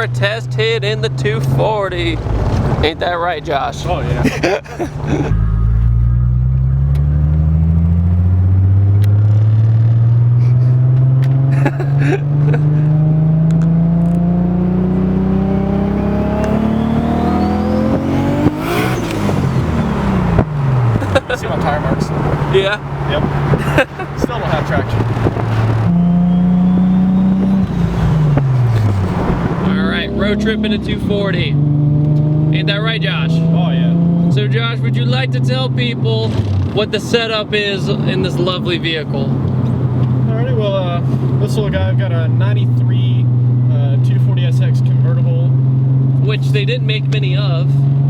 a test hit in the 240. Ain't that right, Josh? Oh, yeah. See my tire marks? Yeah? Yep. Still don't have traction. Alright, road trip in a 240. Ain't that right, Josh? Oh, yeah. So, Josh, would you like to tell people what the setup is in this lovely vehicle? Alrighty, well, this little guy, I've got a 93 240SX convertible. Which they didn't make many of.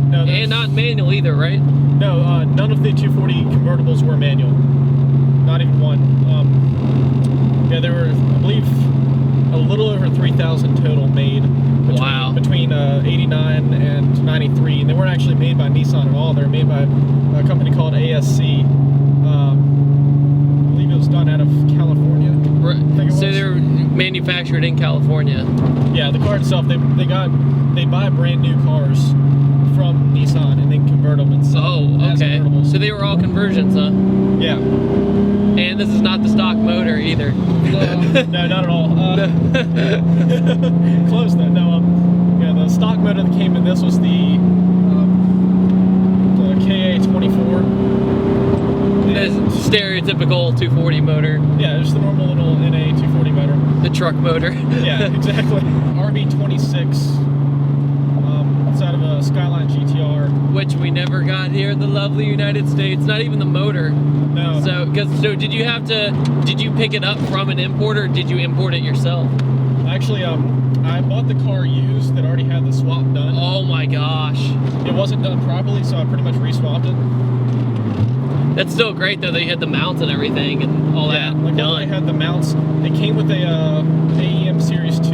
No, and not manual either, right? No, none of the 240 convertibles were manual. Not even one. Yeah, there were, I believe, a little over 3,000 total made. Between 89 and 93. And they weren't actually made by Nissan at all. They were made by a company called ASC. I believe it was done out of California. Right. So they were manufactured in California. Yeah, the car itself, they buy brand new cars from Nissan and then convert them and sell them as convertibles. So they were all conversions, huh? Yeah. And this is not the stock motor either. No, not at all. Close though. No, yeah, the stock motor that came in this was the KA24. This stereotypical 240 motor. Yeah, just the normal little NA 240 motor. The truck motor. Yeah, exactly. RB26. It's out of a Skyline GTR. Which we never got here in the lovely United States. Not even the motor. No. So did you pick it up from an importer, or did you import it yourself? Actually, I bought the car used that already had the swap done. Oh my gosh. It wasn't done properly, so I pretty much re-swapped it. That's still great though, they had the mounts and everything and all that like done. They had the mounts. It came with a AEM Series 2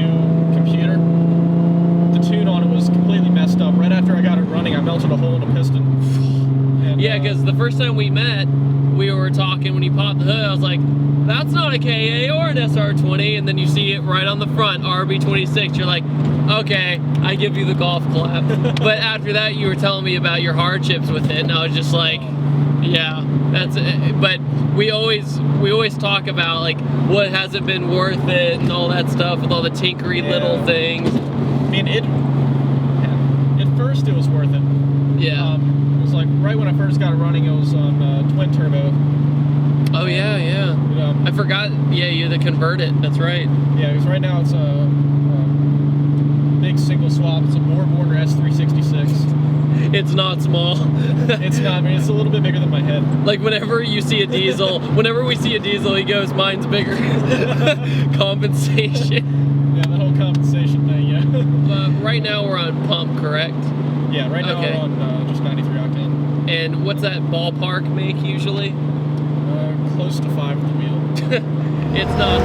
computer. The tune on it was completely messed up. Right after I got it running, I melted a hole in a piston. And, yeah, because the first time we met, we were talking when you popped the hood, I was like, that's not a KA or an SR20, and then you see it right on the front, RB26, you're like, okay, I give you the golf clap. But after that, you were telling me about your hardships with it, and I was just like, yeah, that's it. But we always talk about like what hasn't been worth it and all that stuff with all the tinkery little things. I mean, at first it was worth it. Yeah. It was like right when I first got it running, it was on twin turbo. Oh yeah, yeah. I forgot. Yeah, you had to convert it. That's right. Yeah, because right now it's a big single swap. It's a Borg-Warner S366. It's not small. It's not. I mean, it's a little bit bigger than my head. Like whenever you see a diesel, whenever we see a diesel, he goes, "Mine's bigger." Compensation. Yeah, the whole compensation thing. Yeah. Right now we're on pump, correct? Yeah. Right now we're on just 93 octane. And what's that ballpark make usually? Close to 5 with the wheel. It's not.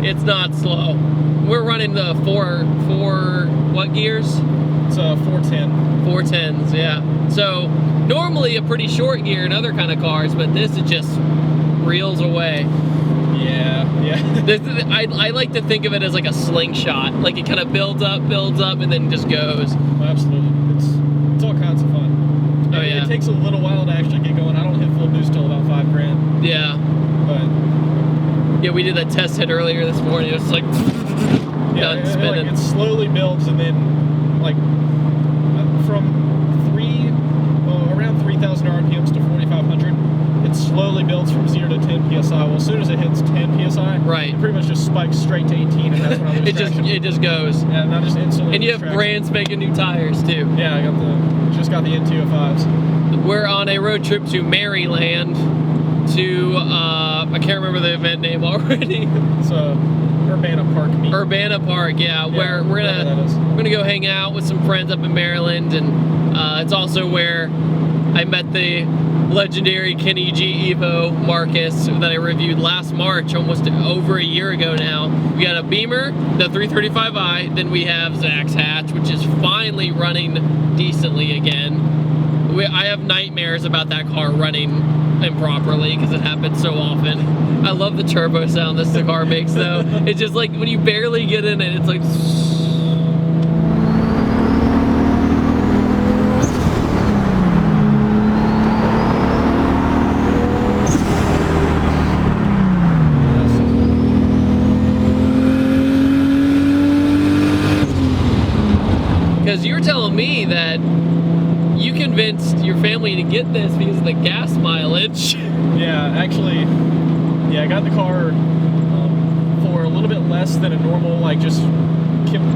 It's not slow. We're running the four what gears? It's a 410. 410s, yeah. So normally a pretty short gear in other kind of cars, but this is just reels away. Yeah, yeah. I like to think of it as like a slingshot. Like it kind of builds up, and then just goes. Well, absolutely. It's all kinds of fun. Oh yeah. It takes a little while to actually get going. I don't hit full boost till about $5,000. Yeah. But yeah, we did that test hit earlier this morning. It was like done spinning. Like it slowly builds, and then like from around 3,000 RPMs to 4,500. It slowly builds from 0 to 10 psi. Well, as soon as it hits 10 psi, right, it pretty much just spikes straight to 18, and that's when I it just goes. Yeah, and I just instantly. And you have brand spanking new tires too. Yeah, I just got the N205s. We're on a road trip to Maryland to I can't remember the event name already. It's Urbana Park meet. Urbana Park, yeah. Where we're gonna go hang out with some friends up in Maryland, and it's also where I met the legendary Kenny G Evo Marcus that I reviewed last March, almost over a year ago now. We got a Beamer, the 335i, then we have Zach's hatch, which is finally running decently again. I have nightmares about that car running improperly because it happens so often. I love the turbo sound this car makes though. It's just like when you barely get in it, it's like. Because you were telling me that you convinced your family to get this because of the gas mileage. Yeah, actually, yeah, I got the car for a little bit less than a normal, like just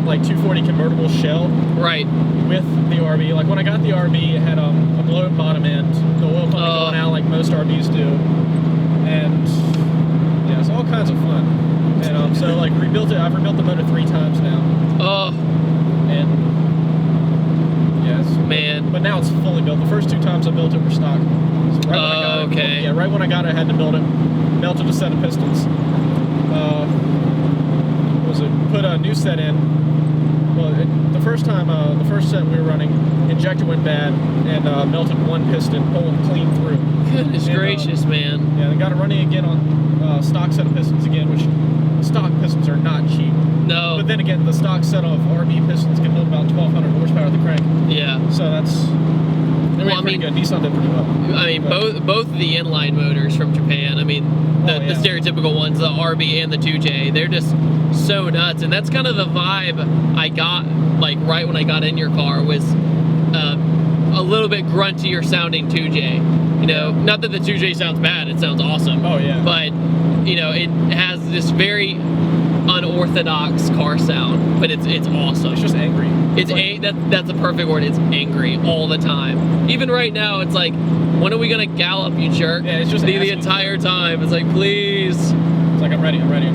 like 240 convertible shell. Right. With the RB. Like when I got the RB, it had a blown bottom end, the oil pump going out like most RBs do, and yeah, it's all kinds of fun. And so like rebuilt it. I've rebuilt the motor 3 times now. Oh. And yes, man. But now it's fully built. The first 2 times I built it were stock. So right when I got it, okay. Yeah, right when I got it, I had to build it. Melted a set of pistons. Put a new set in. Well, the first time, the first set we were running, injector went bad and melted 1 piston, pulling clean through. Goodness gracious, man. Yeah, they got it running again on stock set of pistons again, which stock pistons are not cheap. No. But then again, the stock set of RB pistons can hold about 1,200 horsepower at the crank. Yeah. So that's pretty good. Nissan did pretty well. I mean, both the inline motors from Japan. I mean, the stereotypical ones, the RB and the 2J, they're just so nuts. And that's kind of the vibe I got, like right when I got in your car, was a little bit gruntier sounding 2J. You know, not that the 2J sounds bad; it sounds awesome. Oh yeah. But you know, it has this very unorthodox car sound, but it's awesome. It's just angry. That's a perfect word. It's angry all the time. Even right now, it's like, when are we gonna gallop, you jerk? Yeah, it's just the entire time. It's like, please. It's like, I'm ready. Ready.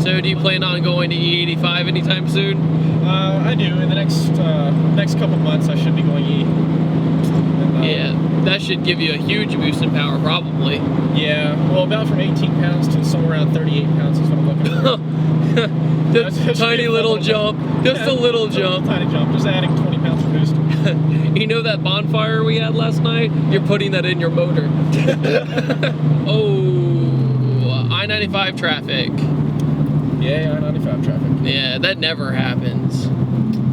So, do you plan on going to E85 anytime soon? I do. In the next couple months, I should be going E. And, yeah, that should give you a huge boost in power, probably. Yeah, well, about from 18 pounds to somewhere around 38 pounds is what I'm looking for. Just a tiny little jump. Just a little jump. Tiny jump. Just adding 20 pounds of boost. You know that bonfire we had last night? You're putting that in your motor. Oh, I-95 traffic. Yeah, I-95 traffic. Yeah, that never happens.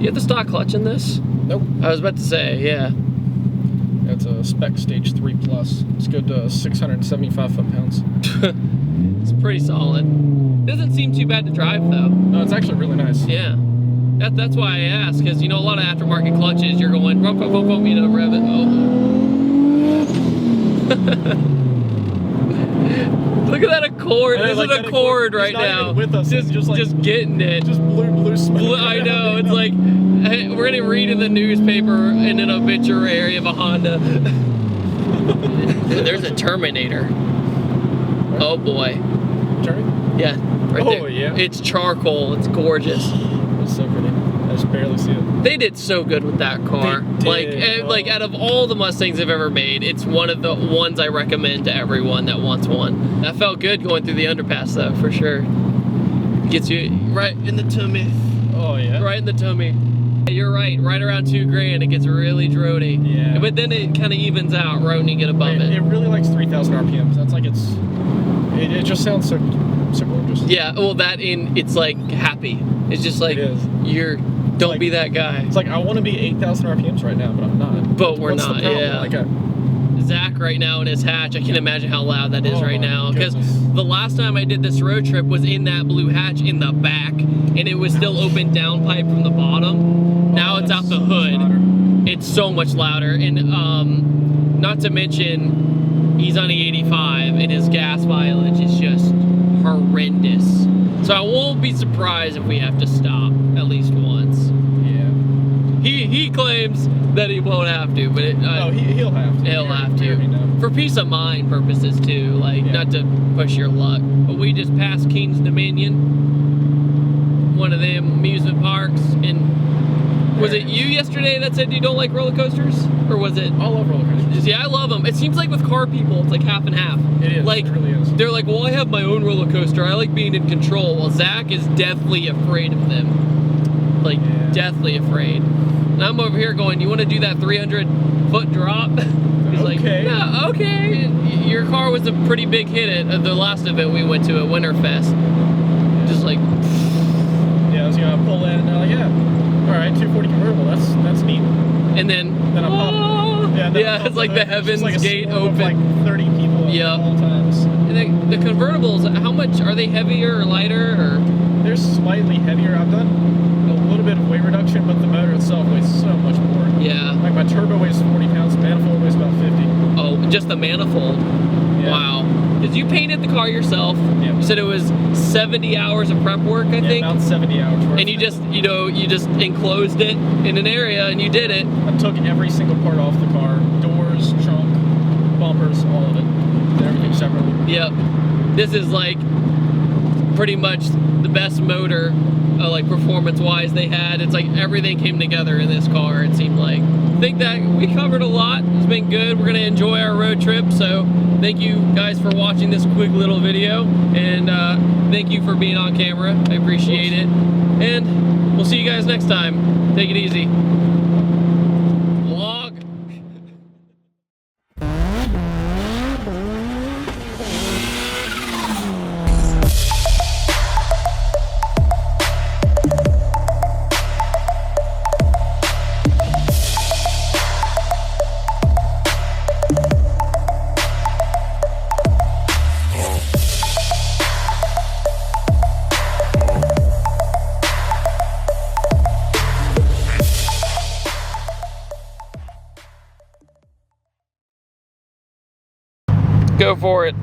You have the stock clutch in this? Nope. I was about to say, yeah. It's a spec stage 3 plus. It's good to 675 foot-pounds. It's pretty solid. Doesn't seem too bad to drive though. No, it's actually really nice. Yeah. That's why I asked, because you know a lot of aftermarket clutches, you're going bump, bump, bump, you know, rev it. Oh. Look at that Accord. There's an Accord right now. With us, just getting it. Just blue smoke. I know. It's like, hey, we're gonna read in the newspaper in an obituary of a Honda. There's a Terminator. Where? Oh boy. Turning? Yeah, right there. Oh yeah. It's charcoal. It's gorgeous. It's so pretty. I just barely see it. They did so good with that car. Like out of all the Mustangs I've ever made, it's one of the ones I recommend to everyone that wants one. That felt good going through the underpass though, for sure. Gets you right in the tummy. Oh yeah. Right in the tummy. You're right around $2,000 it gets really droady. Yeah. But then it kind of evens out right when you get above it. It really likes 3,000 RPMs. That's like it just sounds so gorgeous. Yeah, well it's like happy. It's just like, don't be that guy. It's like, I want to be 8,000 RPMs right now, but I'm not. But we're not, yeah. Like Zach right now in his hatch, I can't imagine how loud that is right now. Because goodness. the last time I did this road trip was in that blue hatch in the back, and it was still open downpipe from the bottom. Now it's out the hood. It's so much louder. And not to mention, he's on the 85, and his gas mileage is just horrendous. So I won't be surprised if we have to stop at least once. Yeah. He claims that he won't have to, but he'll have to. He'll have to. For peace of mind purposes too, like not to push your luck. But we just passed King's Dominion, one of them amusement parks, and was it you yesterday that said you don't like roller coasters? Or was it? I love roller coasters. Yeah, I love them. It seems like with car people, it's like half and half. It is. Like, it really is. They're like, well, I have my own roller coaster. I like being in control. Well, Zach is deathly afraid of them. Like, deathly afraid. And I'm over here going, you want to do that 300-foot foot drop. He's like, yeah, okay. And your car was a pretty big hit at the last event we went to at Winterfest. Just like, yeah, I was gonna pull in, and they're like, yeah, all right, 240 convertible. That's neat. And then I pop. Yeah, it's like the heavens like gate open. Of like 30 people at all times. And the convertibles, how much are they, heavier or lighter? Or they're slightly heavier. I've done a little bit of weight reduction, but the motor itself weighs so much more. Yeah. Like my turbo weighs 40 pounds, the manifold weighs about 50. Oh, just the manifold. Yeah. Wow. Because you painted the car yourself. Yeah. You said it was 70 hours of prep work, I think. About 70 hours worth. And you just, you just enclosed it in an area and you did it. I took every single part off the car. Doors, trunk, bumpers, all of it. Did everything separately. Yep. This is like pretty much the best motor, like performance-wise they had. It's like everything came together in this car, it seemed like. I think that we covered a lot. It's been good. We're gonna enjoy our road trip. So thank you guys for watching this quick little video, and thank you for being on camera. I appreciate it. And we'll see you guys next time. Take it easy. Vlog. Go for it.